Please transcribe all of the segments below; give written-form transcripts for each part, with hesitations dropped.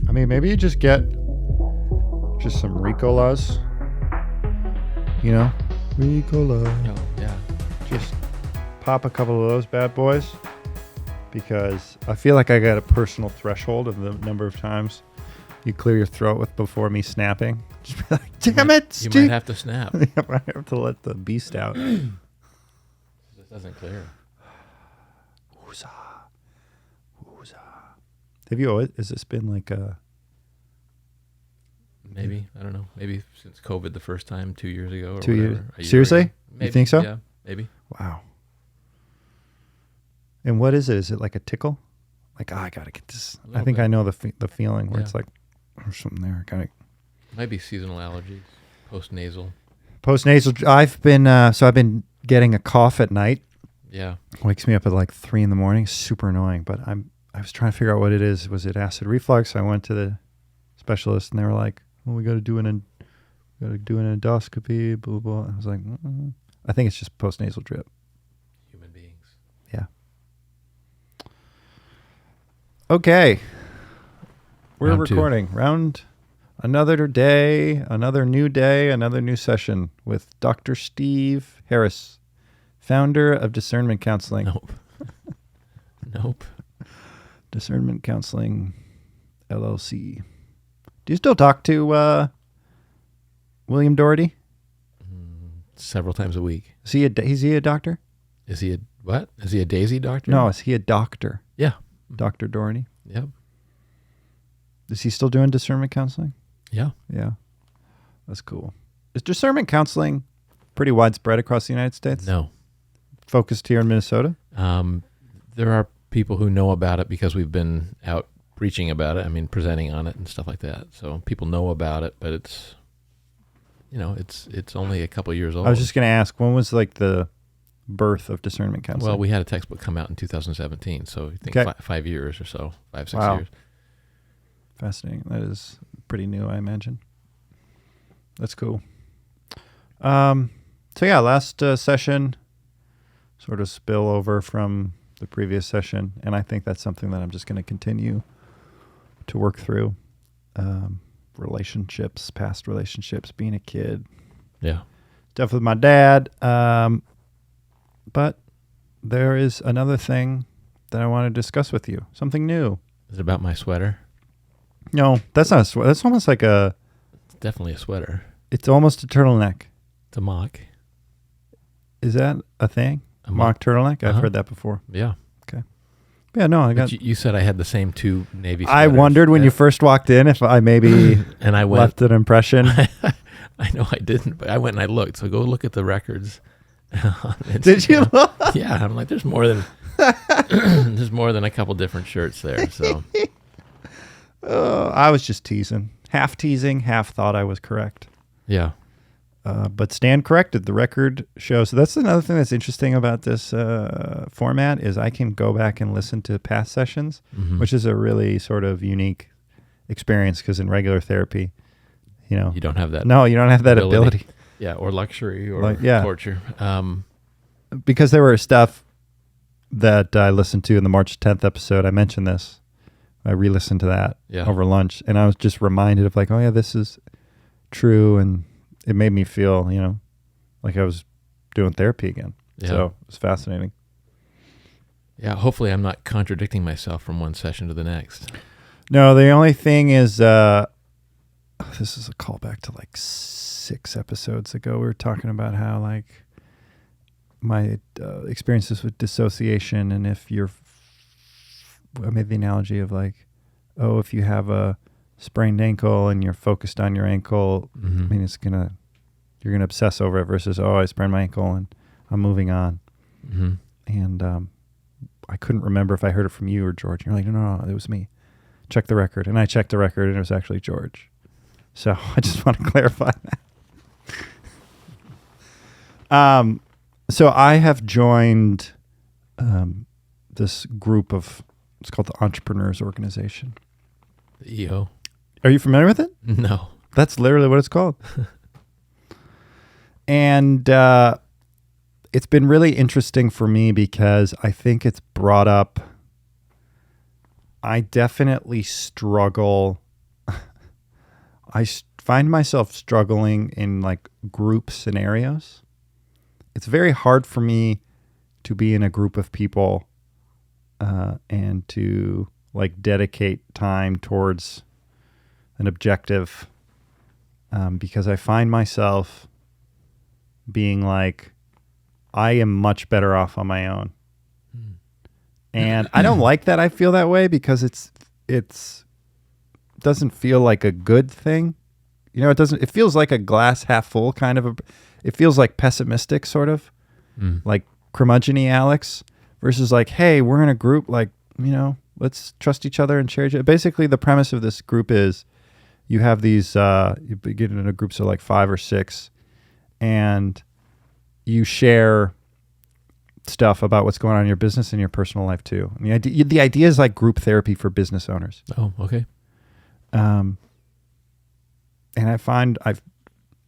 I mean, maybe you just get just some Ricolas. You know? Ricola. Oh, yeah. Just pop a couple of those bad boys. Because I feel like I got a personal threshold of the number of times you clear your throat with before me snapping. Just be like, damn it, Steve. You might have to snap. I have to let the beast out. This doesn't clear. Woozah. Woozah. Have you always, has this been like a... Maybe. I don't know. Maybe since COVID the first time 2 years ago or 2 years? whatever. A year Seriously? ago. Maybe. You think so? Yeah, maybe. Wow. And what is it? Is it like a tickle? Like, I got to get this. I think I know the feeling where it's like, there's something there. Might be seasonal allergies, post-nasal. Post-nasal. I've been getting a cough at night. Yeah. Wakes me up at like 3 a.m. Super annoying. But I was trying to figure out what it is. Was it acid reflux? I went to the specialist and they were like, well, we got to do an endoscopy, blah, blah, blah. I was like, I think it's just post-nasal drip. Human beings. Yeah. Okay. We're Round recording. Another day, another new session with Dr. Steve Harris, founder of Discernment Counseling. Nope. Discernment Counseling, LLC. Do you still talk to William Doherty? Several times a week. Is he a doctor? Is he a what? Is he a Daisy doctor? No, is he a doctor? Yeah. Dr. Doherty? Yep. Is he still doing discernment counseling? Yeah. Yeah. That's cool. Is discernment counseling pretty widespread across the United States? No. Focused here in Minnesota? There are people who know about it because we've been out preaching about it. I mean, presenting on it and stuff like that. So people know about it, but it's, it's only a couple of years old. I was just going to ask, when was like the birth of discernment counseling? Well, we had a textbook come out in 2017, so I think 5 years or so, 5, 6 years. Fascinating. That is pretty new, I imagine. That's cool. So yeah, last session sort of spill over from the previous session, and I think that's something that I'm just going to continue to work through. Relationships, past relationships, being a kid. Yeah. Stuff with my dad. But there is another thing that I want to discuss with you. Something new. Is it about my sweater? No, that's not a sweater. That's almost like a... It's definitely a sweater. It's almost a turtleneck. It's a mock. Is that a thing? A mock turtleneck? I've heard that before. Yeah. Okay. Yeah, no, I got... You said I had the same two Navy sweaters. I wondered when you first walked in if I maybe and I left an impression. I know I didn't, but I went and I looked. So go look at the records. Did you look? Yeah, I'm like, there's more than a couple different shirts there. So I was just teasing. Half teasing, half thought I was correct. Yeah. But Stan corrected. The record shows. So that's another thing that's interesting about this format is I can go back and listen to past sessions, which is a really sort of unique experience because in regular therapy, you don't have that. No, you don't have that ability. Yeah, or luxury or torture. Because there were stuff that I listened to in the March 10th episode. I mentioned this. I re-listened to that over lunch, and I was just reminded of like, oh yeah, this is true, and it made me feel, like I was doing therapy again. Yeah. So it was fascinating. Yeah, hopefully I'm not contradicting myself from one session to the next. No, the only thing is, this is a callback to like 6 episodes ago. We were talking about how like my experiences with dissociation, and if I made the analogy of like, oh, if you have a sprained ankle and you're focused on your ankle, I mean, you're gonna obsess over it versus, oh, I sprained my ankle and I'm moving on. And I couldn't remember if I heard it from you or George. And you're like, no, it was me. Check the record. And I checked the record and it was actually George. So I just want to clarify that. So I have joined this group of, it's called the Entrepreneurs Organization. The EO. Are you familiar with it? No. That's literally what it's called. And it's been really interesting for me because I think it's brought up, I definitely struggle find myself struggling in like group scenarios. It's very hard for me to be in a group of people and to like dedicate time towards an objective because I find myself being like, I am much better off on my own. And I don't like that I feel that way because it's doesn't feel like a good thing. You know, it feels like a glass half full kind of it feels like pessimistic sort of, like curmudgeon-y Alex versus like, hey, we're in a group, like, you know, let's trust each other and share each other. Basically, the premise of this group is you have these, you get into groups of like 5 or 6 and you share stuff about what's going on in your business and your personal life too. And the idea is like group therapy for business owners. Oh, okay. And I find I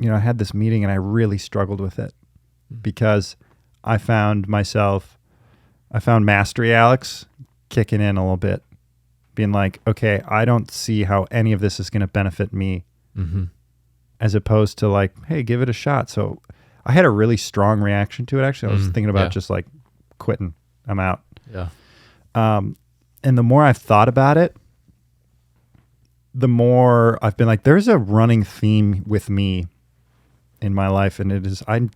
had this meeting and I really struggled with it because I found Mastery Alex kicking in a little bit, being like, okay, I don't see how any of this is going to benefit me, as opposed to like, hey, give it a shot. So I had a really strong reaction to it. Actually, I was thinking about just like quitting. I'm out. Yeah. And the more I've thought about it, the more I've been like, there's a running theme with me in my life, and it is I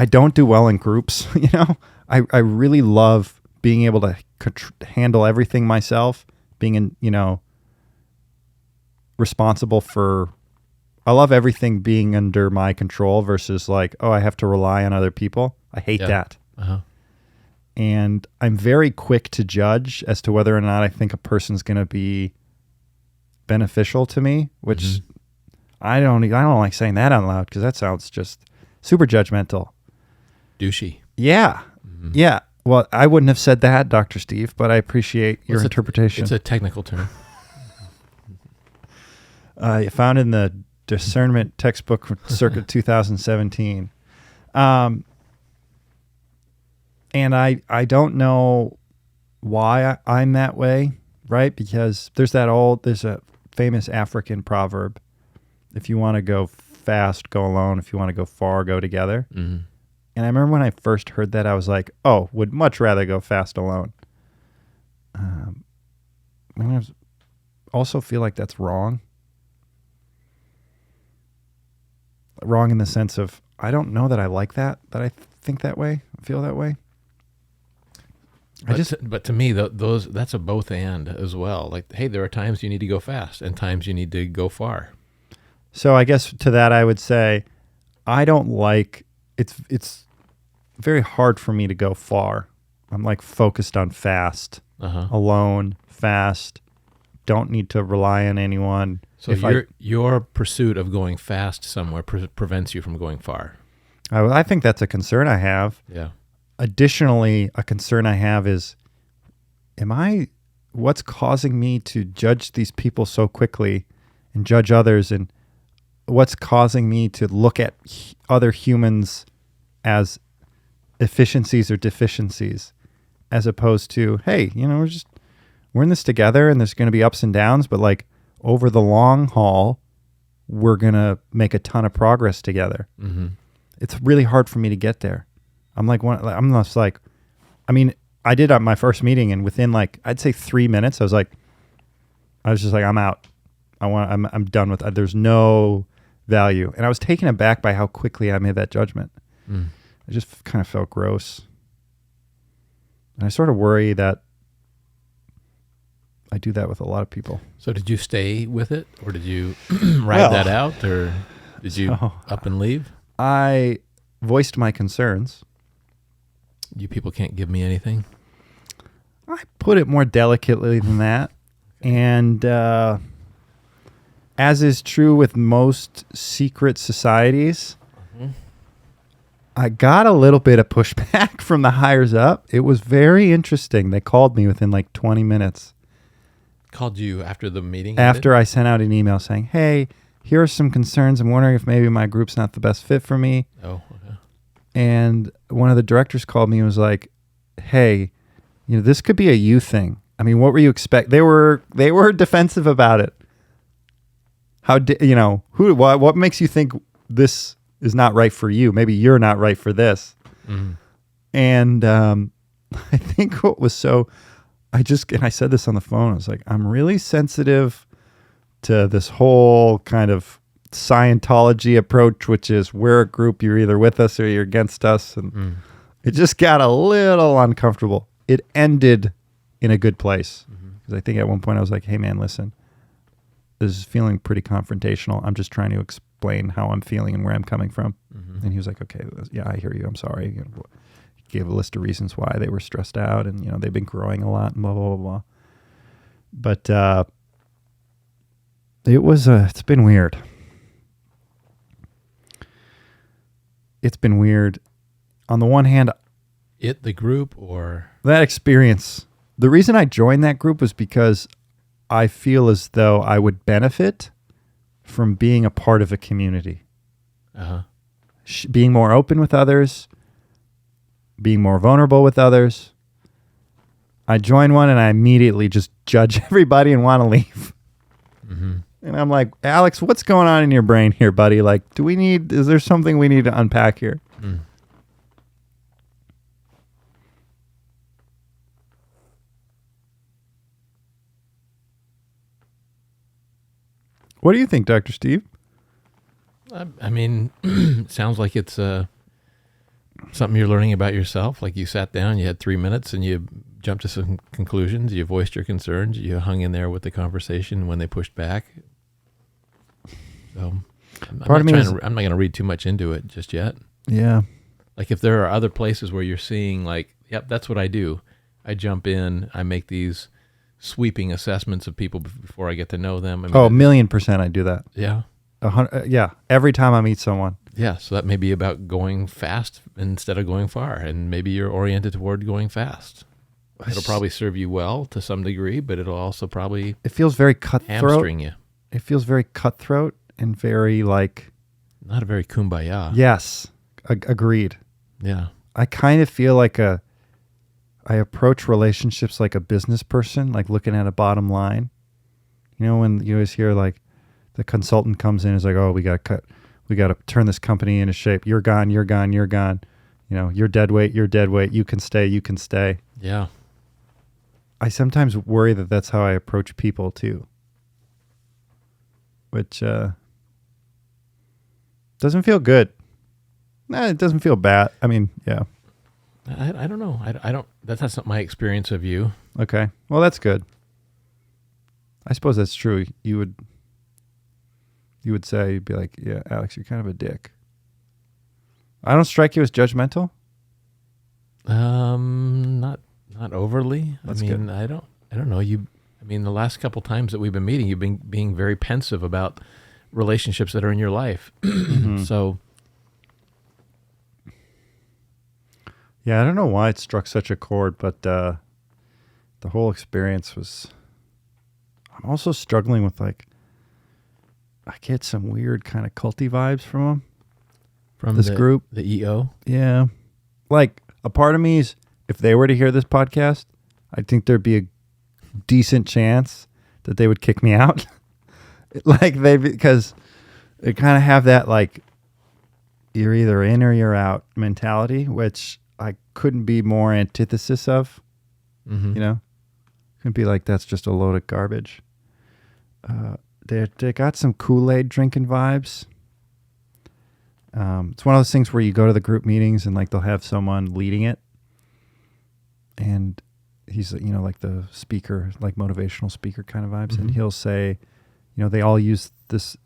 don't do well in groups. You know, I really love being able to handle everything myself, being responsible for. I love everything being under my control versus like, oh, I have to rely on other people. I hate that. And I'm very quick to judge as to whether or not I think a person's going to be beneficial to me, which I don't like saying that out loud because that sounds just super judgmental. Douchey. Yeah. Yeah. Well, I wouldn't have said that, Dr. Steve, but I appreciate your interpretation. It's a technical term. Found in the discernment textbook circa 2017. And I don't know why I'm that way, right? Because there's a famous African proverb. If you want to go fast, go alone. If you want to go far, go together. And I remember when I first heard that, I was like, oh, would much rather go fast alone. I also feel like that's wrong. Wrong in the sense of, I don't know that I like that I think that way, feel that way. But to me, that's a both and as well. Like, hey, there are times you need to go fast and times you need to go far. So I guess to that I would say, I don't like, it's very hard for me to go far. I'm like focused on fast, alone, fast, don't need to rely on anyone. So your pursuit of going fast somewhere prevents you from going far. I think that's a concern I have. Yeah. Additionally, a concern I have is, what's causing me to judge these people so quickly and judge others, and what's causing me to look at other humans as efficiencies or deficiencies, as opposed to, hey, we're in this together and there's going to be ups and downs, but like over the long haul, we're going to make a ton of progress together. It's really hard for me to get there. I did my first meeting, and within like, I'd say 3 minutes, I was just like, I'm out. I'm done with it. There's no value. And I was taken aback by how quickly I made that judgment. I just kind of felt gross. And I sort of worry that I do that with a lot of people. So did you stay with it, or did you ride that out, or did you up and leave? I voiced my concerns. You people can't give me anything? I put it more delicately than that. And as is true with most secret societies, I got a little bit of pushback from the higher up. It was very interesting. They called me within like 20 minutes. Called you after the meeting? After I sent out an email saying, hey, here are some concerns. I'm wondering if maybe my group's not the best fit for me. Oh, okay. And one of the directors called me and was like, hey, this could be a you thing. I mean, what were you expect? They were defensive about it. What makes you think this is not right for you? Maybe you're not right for this. Mhm. And I think what was and I said this on the phone, I was like, I'm really sensitive to this whole kind of Scientology approach, which is we're a group, you're either with us or you're against us. And it just got a little uncomfortable. It ended in a good place. Because I think at one point I was like, hey man, listen, this is feeling pretty confrontational. I'm just trying to explain how I'm feeling and where I'm coming from. And he was like, okay, yeah, I hear you. I'm sorry. He gave a list of reasons why they were stressed out and, they've been growing a lot and blah, blah, blah, blah. But it's been weird. It's been weird. On the one hand, The group or that experience, the reason I joined that group was because I feel as though I would benefit from being a part of a community. Being more open with others, being more vulnerable with others. I join one and I immediately just judge everybody and want to leave. And I'm like, Alex, what's going on in your brain here, buddy? Like, is there something we need to unpack here? What do you think, Dr. Steve? I mean, sounds like it's something you're learning about yourself. Like you sat down, you had 3 minutes and you jumped to some conclusions. You voiced your concerns. You hung in there with the conversation when they pushed back. So I'm not going to read too much into it just yet. Yeah. Like if there are other places where you're seeing like, yep, that's what I do. I jump in, I make these sweeping assessments of people before I get to know them. I mean, 1,000,000% I do that. Yeah. Yeah. Every time I meet someone. Yeah. So that may be about going fast instead of going far. And maybe you're oriented toward going fast. It'll probably serve you well to some degree, but it'll also probably it feels very cutthroat. Hamstring you. It feels very cutthroat and very like not a very kumbaya. Yes. Agreed. Yeah. I kind of feel like I approach relationships like a business person, like looking at a bottom line. When you always hear like the consultant comes in and is like, oh, we got to turn this company into shape. You're gone, you're gone, you're gone. You're dead weight, you're dead weight. You can stay, you can stay. Yeah. I sometimes worry that that's how I approach people too. Which doesn't feel good. Nah, it doesn't feel bad. I mean, yeah. I don't know. I don't. That's not my experience of you. Okay. Well, that's good. I suppose that's true. You would say, you'd be like, yeah, Alex, you're kind of a dick. I don't strike you as judgmental? Not overly. That's good. I don't know. The last couple times that we've been meeting, you've been being very pensive about relationships that are in your life. So yeah, I don't know why it struck such a chord, but the whole experience was. I'm also struggling with I get some weird kind of culty vibes from them. From this group, the EO. Yeah, like a part of me is, if they were to hear this podcast, I think there'd be a decent chance that they would kick me out. Because they kind of have that you're either in or you're out mentality, which I couldn't be more antithesis of. Couldn't be like, that's just a load of garbage. They got some Kool-Aid drinking vibes. It's one of those things where you go to the group meetings and they'll have someone leading it, and he's like the speaker, like motivational speaker kind of vibes, and he'll say, they all use this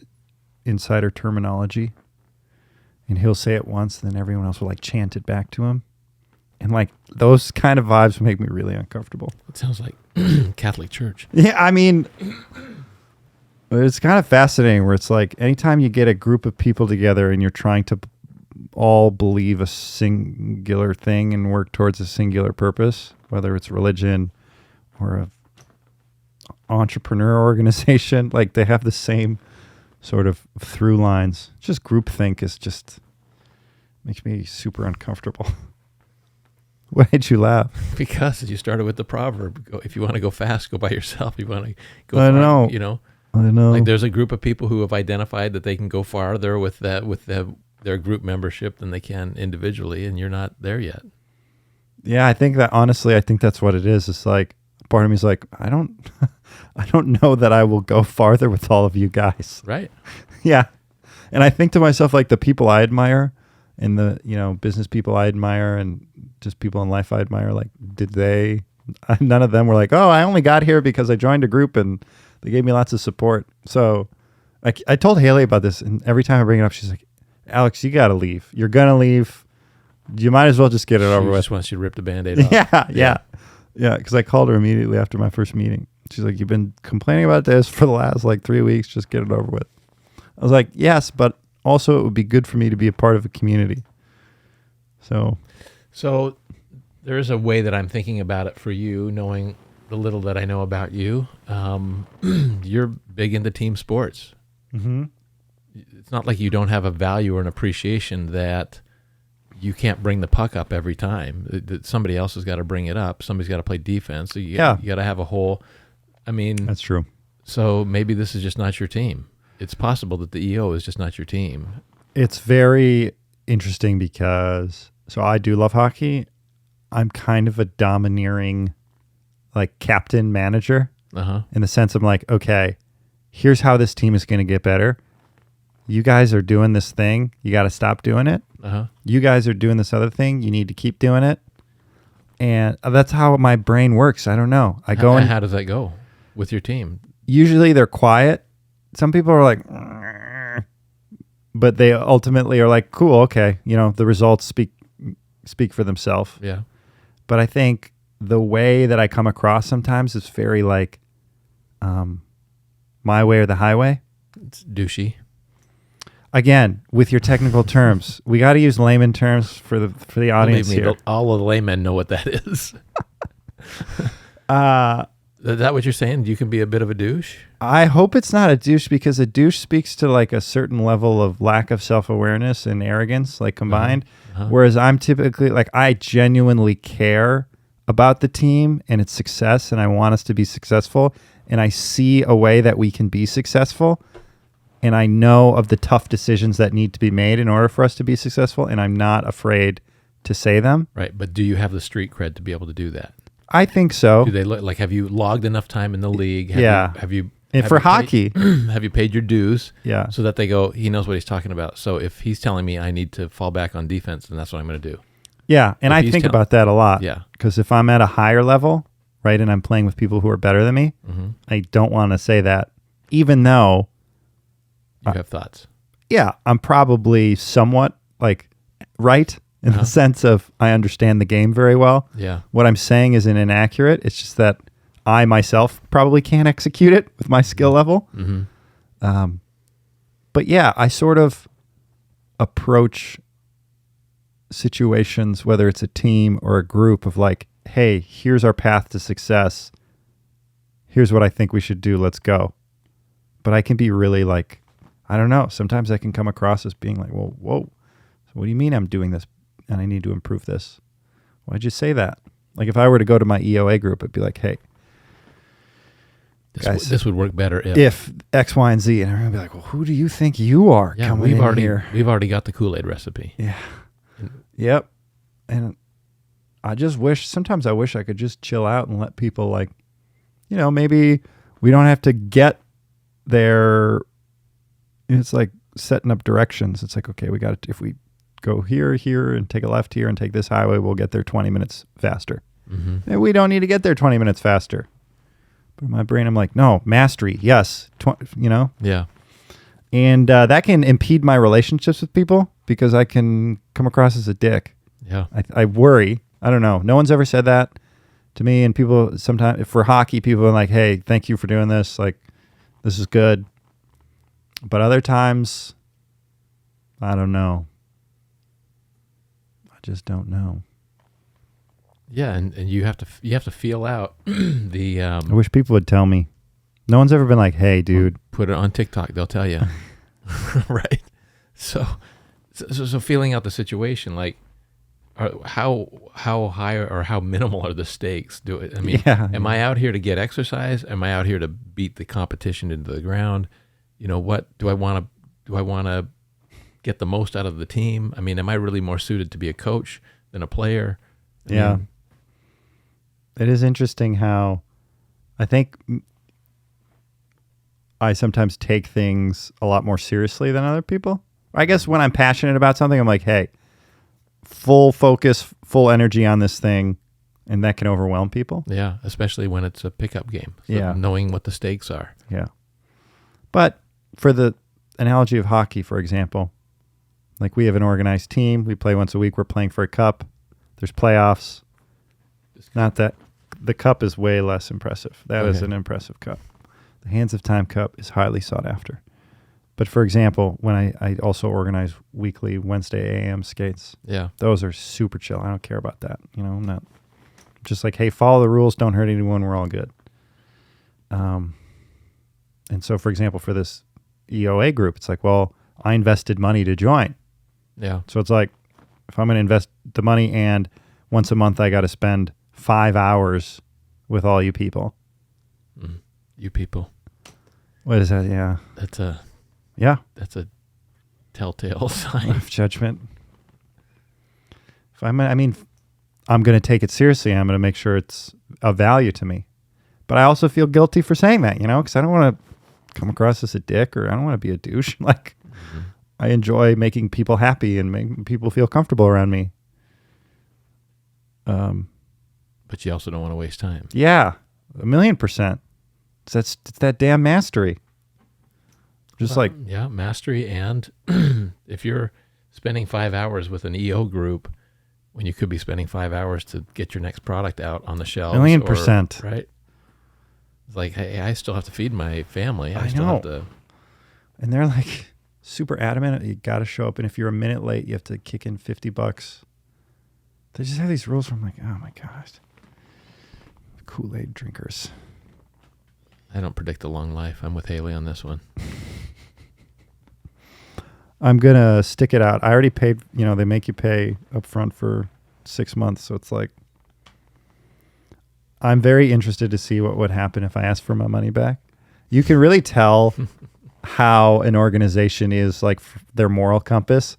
insider terminology, and he'll say it once, and then everyone else will chant it back to him. And those kind of vibes make me really uncomfortable. It sounds like Catholic Church. Yeah, I mean, it's kind of fascinating where it's anytime you get a group of people together and you're trying to all believe a singular thing and work towards a singular purpose, whether it's religion or a entrepreneur organization, they have the same sort of through lines. Just groupthink makes me super uncomfortable. Why did you laugh? Because you started with the proverb: if you want to go fast, go by yourself. You want to go I far, know. I know. Like there's a group of people who have identified that they can go farther with their group membership than they can individually, and you're not there yet. Yeah, I think that's what it is. It's like part of me is like, I don't know that I will go farther with all of you guys. Right. Yeah. And I think to myself, like the people I admire and the, business people I admire and just people in life I admire, like, none of them were like, oh, I only got here because I joined a group and they gave me lots of support. So I told Haley about this, and every time I bring it up, she's like, Alex, you got to leave. You're going to leave. You might as well just get it over with. She just wants you to rip the Band-Aid off. Yeah. Because I called her immediately after my first meeting. She's like, you've been complaining about this for the last 3 weeks. Just get it over with. I was like, yes, but also it would be good for me to be a part of a community. So there is a way that I'm thinking about it for you, knowing the little that I know about you. You're big into team sports. Mm-hmm. It's not like you don't have a value or an appreciation that you can't bring the puck up every time. That somebody else has got to bring it up. Somebody's got to play defense. So you got to have a whole. I mean, that's true. So maybe this is just not your team. It's possible that the EO is just not your team. It's very interesting because I do love hockey. I'm kind of a domineering, captain manager in the sense of okay, here's how this team is going to get better. You guys are doing this thing. You got to stop doing it. You guys are doing this other thing. You need to keep doing it. And that's how my brain works. I don't know. How does that go with your team? Usually they're quiet. Some people are like, but they ultimately are like, cool, okay. The results speak for themselves. Yeah. But I think the way that I come across sometimes is very my way or the highway. It's douchey. Again, with your technical terms, we got to use layman terms for the audience Believe me, here. All of the laymen know what that is. Is that what you're saying? You can be a bit of a douche? I hope it's not a douche, because a douche speaks to a certain level of lack of self-awareness and arrogance, combined. Whereas I'm typically I genuinely care about the team and its success, and I want us to be successful. And I see a way that we can be successful. And I know of the tough decisions that need to be made in order for us to be successful. And I'm not afraid to say them. Right. But do you have the street cred to be able to do that? I think so. Do they have you logged enough time in the league? Have you hockey, have you paid your dues? Yeah. So that they go, he knows what he's talking about. So if he's telling me I need to fall back on defense, then that's what I'm going to do. Yeah. And I think about that a lot. Yeah. Because if I'm at a higher level, right, and I'm playing with people who are better than me, I don't want to say that, even though you have thoughts. Yeah. I'm probably somewhat right. In the sense of I understand the game very well. Yeah. What I'm saying isn't inaccurate. It's just that I myself probably can't execute it with my skill level. Mm-hmm. But yeah, I sort of approach situations, whether it's a team or a group, of hey, here's our path to success. Here's what I think we should do. Let's go. But I can be really I don't know. Sometimes I can come across as being well, whoa. So what do you mean I'm doing this? And I need to improve this. Why'd you say that? If I were to go to my EOA group, it'd be hey, guys, this would work better if X, Y, and Z. And everyone would be well, who do you think you are coming in here? We've already got the Kool-Aid recipe. Yeah. Yep. And I just sometimes I wish I could just chill out and let people maybe we don't have to get there. It's setting up directions. It's okay, we got to, if we go here, and take a left here and take this highway, we'll get there 20 minutes faster. Mm-hmm. And we don't need to get there 20 minutes faster. But in my brain, I'm no, mastery. Yes. Yeah. And that can impede my relationships with people because I can come across as a dick. Yeah. I worry. I don't know. No one's ever said that to me. And people sometimes, for hockey, people are hey, thank you for doing this. This is good. But other times, I don't know. I just don't know. Yeah, and you have to feel out the. I wish people would tell me. No one's ever been hey, dude. Put it on TikTok. They'll tell you. Right. So feeling out the situation, how high or how minimal are the stakes? I mean, Yeah. am I out here to get exercise? Am I out here to beat the competition into the ground? What do I want to get the most out of the team? I mean, am I really more suited to be a coach than a player? I mean, It is interesting how I think I sometimes take things a lot more seriously than other people. I guess when I'm passionate about something, I'm like, hey, full focus, full energy on this thing, and that can overwhelm people. yeah, especially when it's a pickup game. So Yeah. knowing what the stakes are. Yeah. But for the analogy of hockey, for example, like we have an organized team. We play once a week. We're playing for a cup. There's playoffs. Not that the cup is way less impressive. That is Okay. an impressive cup. The Hands of Time Cup is highly sought after. But for example, when I also organize weekly Wednesday AM skates, Yeah. those are super chill. I don't care about that. I'm not just like, hey, follow the rules. Don't hurt anyone. We're all good. And so, for example, for this EOA group, it's like, well, I invested money to join. Yeah. So it's like, if I'm going to invest the money and once a month I got to spend 5 hours with all you people. You people. What is that? Yeah. That's a telltale sign. Of judgment. If I'm going to take it seriously. I'm going to make sure it's of value to me. But I also feel guilty for saying that, because I don't want to come across as a dick, or I don't want to be a douche. Like, I enjoy making people happy and making people feel comfortable around me. But you also don't want to waste time. Yeah, 1,000,000%. It's that damn mastery. Just like, Yeah, mastery. And if you're spending 5 hours with an EO group when you could be spending 5 hours to get your next product out on the shelves. 1,000,000%. Right? It's like, hey, I still have to feed my family. I still know. have to. And they're like super adamant. You got to show up. And if you're a minute late, you have to kick in $50. They just have these rules where I'm like, oh my gosh. Kool-Aid drinkers. I don't predict a long life. I'm with Haley on this one. I'm going to stick it out. I already paid, they make you pay up front for 6 months. So it's like, I'm very interested to see what would happen if I asked for my money back. You can really tell how an organization is like their moral compass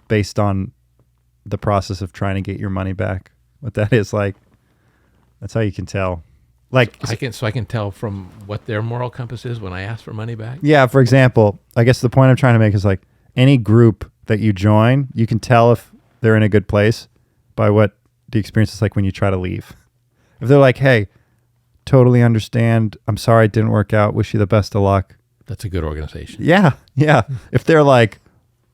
based on the process of trying to get your money back. What that is like, that's how you can tell. Like, I can tell from what their moral compass is when I ask for money back. yeah, for example, I guess the point I'm trying to make is like any group that you join, you can tell if they're in a good place by what the experience is like when you try to leave. If they're like, hey, totally understand. I'm sorry it didn't work out. Wish you the best of luck. That's a good organization. Yeah. Yeah. If they're like,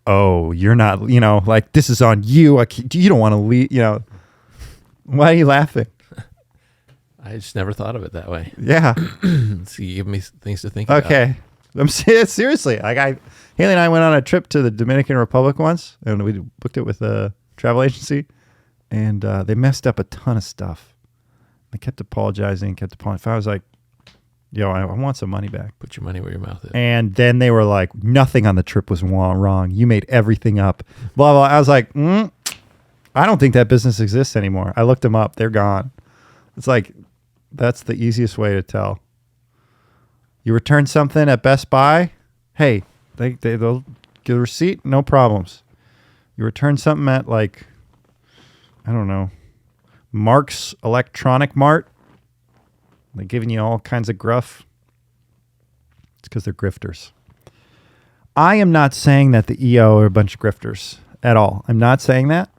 oh, you're not, like this is on you. You don't want to leave, why are you laughing? I just never thought of it that way. Yeah. So you give me things to think about. Okay. I'm seriously. Like Haley and I went on a trip to the Dominican Republic once, and we booked it with a travel agency, and they messed up a ton of stuff. They kept apologizing, I was like, yo, I want some money back. Put your money where your mouth is. And then they were like, nothing on the trip was wrong. You made everything up. Blah, blah. I was like, I don't think that business exists anymore. I looked them up. They're gone. It's like, that's the easiest way to tell. You return something at Best Buy, hey, they'll get a receipt, no problems. You return something at like, I don't know, Mark's Electronic Mart, they're giving you all kinds of gruff. It's because they're grifters. I am not saying that the EO are a bunch of grifters at all. I'm not saying that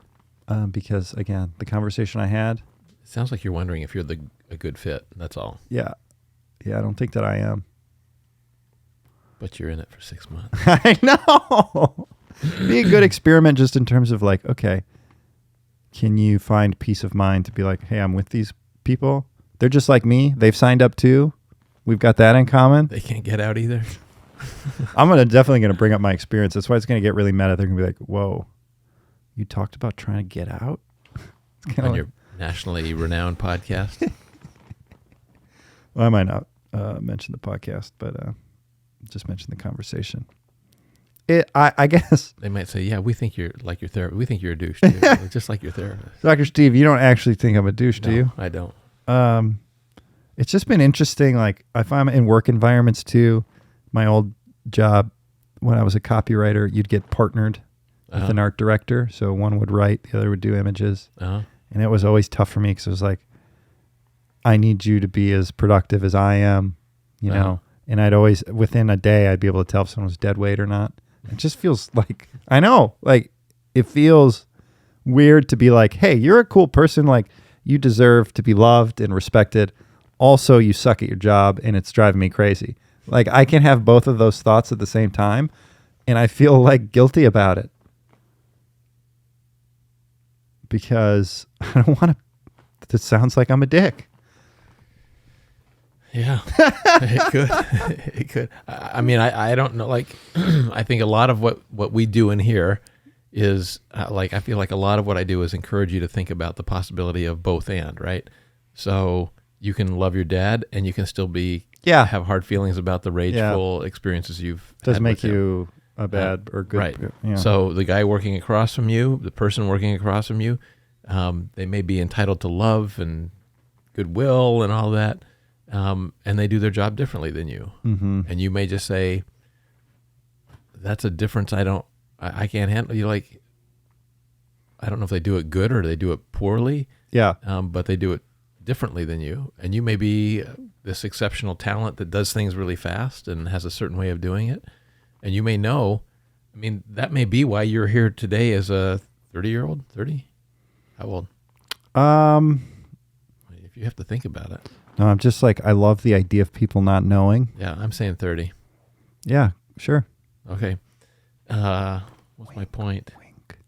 because, again, the conversation I had. It sounds like you're wondering if you're a good fit. That's all. Yeah. Yeah, I don't think that I am. But you're in it for 6 months. I know. Be a good experiment just in terms of like, okay, can you find peace of mind to be like, hey, I'm with these people. They're just like me. They've signed up too. We've got that in common. They can't get out either. I'm definitely going to bring up my experience. That's why it's going to get really meta. They're going to be like, whoa, you talked about trying to get out? On your nationally renowned podcast. Well, I might not mention the podcast, but just mention the conversation. I guess, They might say, "Yeah, we think you're like your therapist. We think you're a douche, too. Just like your therapist." Dr. Steve, you don't actually think I'm a douche, do you? I don't. It's just been interesting. Like if I'm in work environments too, my old job when I was a copywriter, you'd get partnered with an art director. So one would write, the other would do images. And it was always tough for me because it was like, I need you to be as productive as I am, you know? And I'd always, within a day, I'd be able to tell if someone was dead weight or not. It just feels like, I know, like it feels weird to be like, hey, you're a cool person. Like you deserve to be loved and respected. Also, you suck at your job and it's driving me crazy. Like I can have both of those thoughts at the same time and I feel like guilty about it because I don't want to, it sounds like I'm a dick. Yeah, it could. It could. I mean, I don't know. Like, I think a lot of what we do in here is like, I feel like a lot of what I do is encourage you to think about the possibility of both and, right? So you can love your dad and you can still be, have hard feelings about the rageful experiences you've does had make with him. you a bad or good. Right. Yeah. So the guy working across from you, the person working across from you, they may be entitled to love and goodwill and all that. And they do their job differently than you. Mm-hmm. And you may just say, that's a difference I can't handle. You like, I don't know if they do it good or they do it poorly. Yeah. But they do it differently than you. And you may be this exceptional talent that does things really fast and has a certain way of doing it. And you may know, I mean, that may be why you're here today as a 30-year-old. 30? How old? If you have to think about it. No, I'm just like, I love the idea of people not knowing. Yeah, I'm saying 30. Yeah, sure. Okay. What's my point? Wink.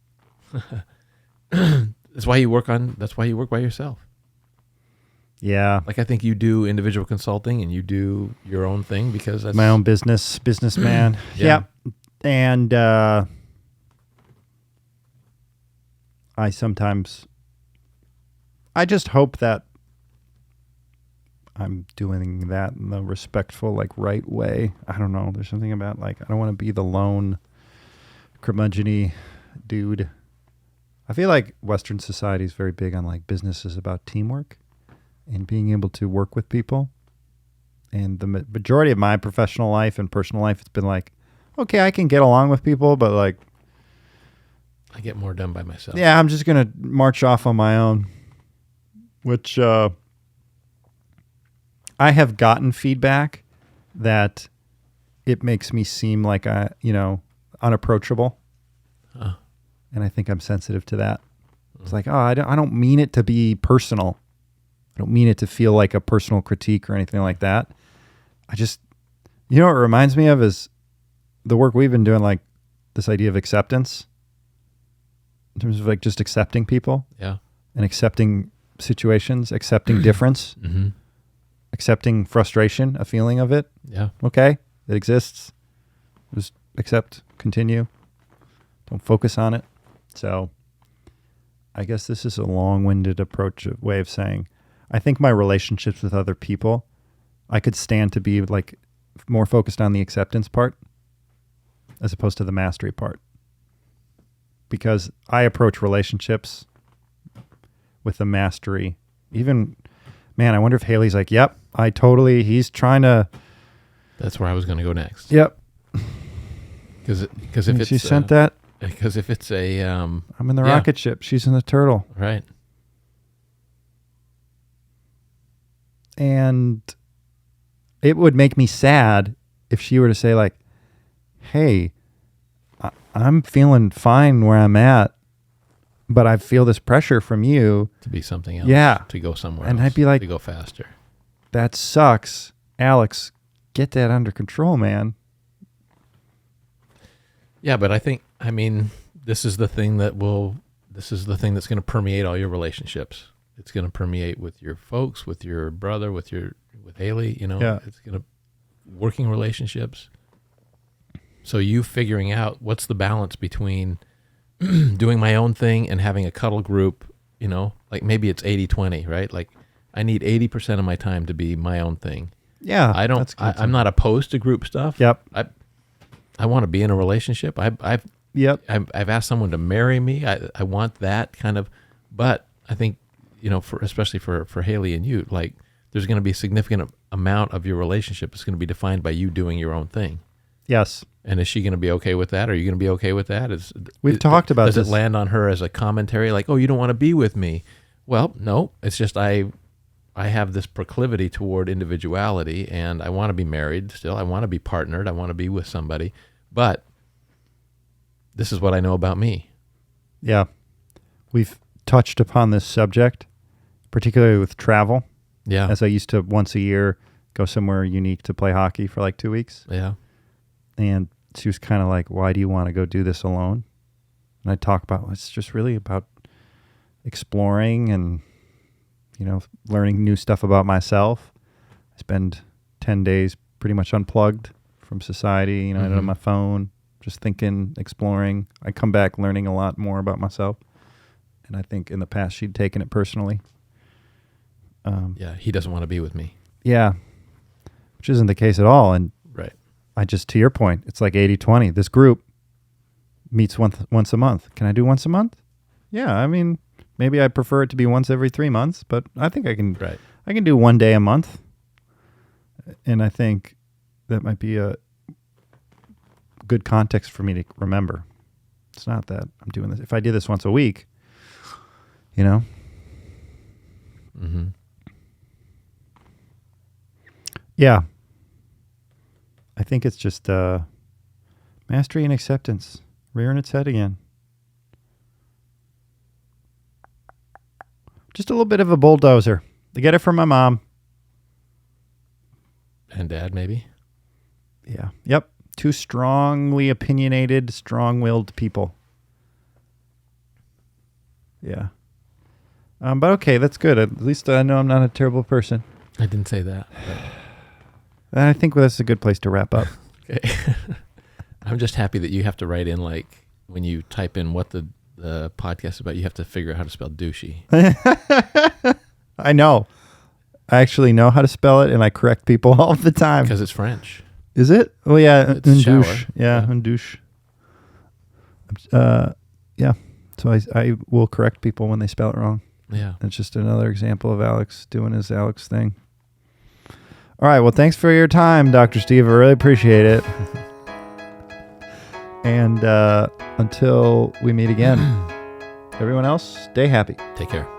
That's why you work by yourself. Yeah. Like I think you do individual consulting and you do your own thing because that's My own businessman. Yeah. And I just hope that I'm doing that in the respectful, like right way. I don't know. There's something about like, I don't want to be the lone curmudgeon-y dude. I feel like Western society is very big on like business is about teamwork and being able to work with people. And the majority of my professional life and personal life, it's been like, okay, I can get along with people, but like, I get more done by myself. yeah, I'm just going to march off on my own, which, I have gotten feedback that it makes me seem like unapproachable. And I think I'm sensitive to that. It's like, I don't mean it to be personal. I don't mean it to feel like a personal critique or anything like that. I just, what it reminds me of is the work we've been doing, like this idea of acceptance in terms of like just accepting people. Yeah. And accepting situations, accepting difference. Mm-hmm. Accepting frustration, a feeling of it. Yeah. Okay, it exists. Just accept, continue. Don't focus on it. So I guess this is a long-winded way of saying, I think my relationships with other people, I could stand to be like more focused on the acceptance part as opposed to the mastery part. Because I approach relationships with the mastery, even... Man, I wonder if Haley's like, yep, he's trying to. That's where I was going to go next. Yep. Because if it's. She sent that. Because if it's a. I'm in the rocket ship. She's in the turtle. Right. And it would make me sad if she were to say like, hey, I'm feeling fine where I'm at, but I feel this pressure from you to be something else. Yeah. To go somewhere and else. I'd be like, to go faster. That sucks. Alex, get that under control, man. Yeah, but this is the thing that's going to permeate all your relationships. It's going to permeate with your folks, with your brother, with Haley, Yeah. It's going to working relationships. So you figuring out what's the balance between doing my own thing and having a cuddle group, like maybe it's 80-20, right? Like I need 80% of my time to be my own thing. Yeah. I'm not opposed to group stuff. Yep. I want to be in a relationship. Yep. I've asked someone to marry me. I want that kind of, but I think, especially for Haley and you, like there's going to be a significant amount of your relationship is going to be defined by you doing your own thing. Yes. And is she going to be okay with that? Are you going to be okay with that? We've talked about this. Does it land on her as a commentary like, oh, you don't want to be with me? Well, no, it's just I have this proclivity toward individuality, and I want to be married still. I want to be partnered. I want to be with somebody. But this is what I know about me. Yeah. We've touched upon this subject, particularly with travel. Yeah. As I used to once a year go somewhere unique to play hockey for like 2 weeks. Yeah. And she was kind of like, why do you want to go do this alone? And I talk about, it's just really about exploring and, learning new stuff about myself. I spend 10 days pretty much unplugged from society. I don't have my phone, just thinking, exploring. I come back learning a lot more about myself. And I think in the past she'd taken it personally. He doesn't want to be with me. Yeah, which isn't the case at all. And right. To your point, it's like 80-20. This group meets once a month. Can I do once a month? Yeah, I mean, maybe I prefer it to be once every 3 months, but I think I can. Right. I can do one day a month, and I think that might be a good context for me to remember. It's not that I'm doing this. If I did this once a week, Mm-hmm. Yeah. I think it's just mastery and acceptance rearing its head again. Just a little bit of a bulldozer. I get it from my mom. And Dad, maybe? Yeah. Yep. Two strongly opinionated, strong-willed people. Yeah. But okay, that's good. At least I know I'm not a terrible person. I didn't say that. And I think that's a good place to wrap up. Okay. I'm just happy that you have to write in, like, when you type in what the podcast is about, you have to figure out how to spell douchey. I know. I actually know how to spell it, and I correct people all the time. Because it's French. Is it? Oh, yeah. It's shower. Douche. Yeah, douche. Yeah. So I will correct people when they spell it wrong. Yeah. It's just another example of Alex doing his Alex thing. All right. Well, thanks for your time, Dr. Steve. I really appreciate it. And until we meet again, everyone else, stay happy. Take care.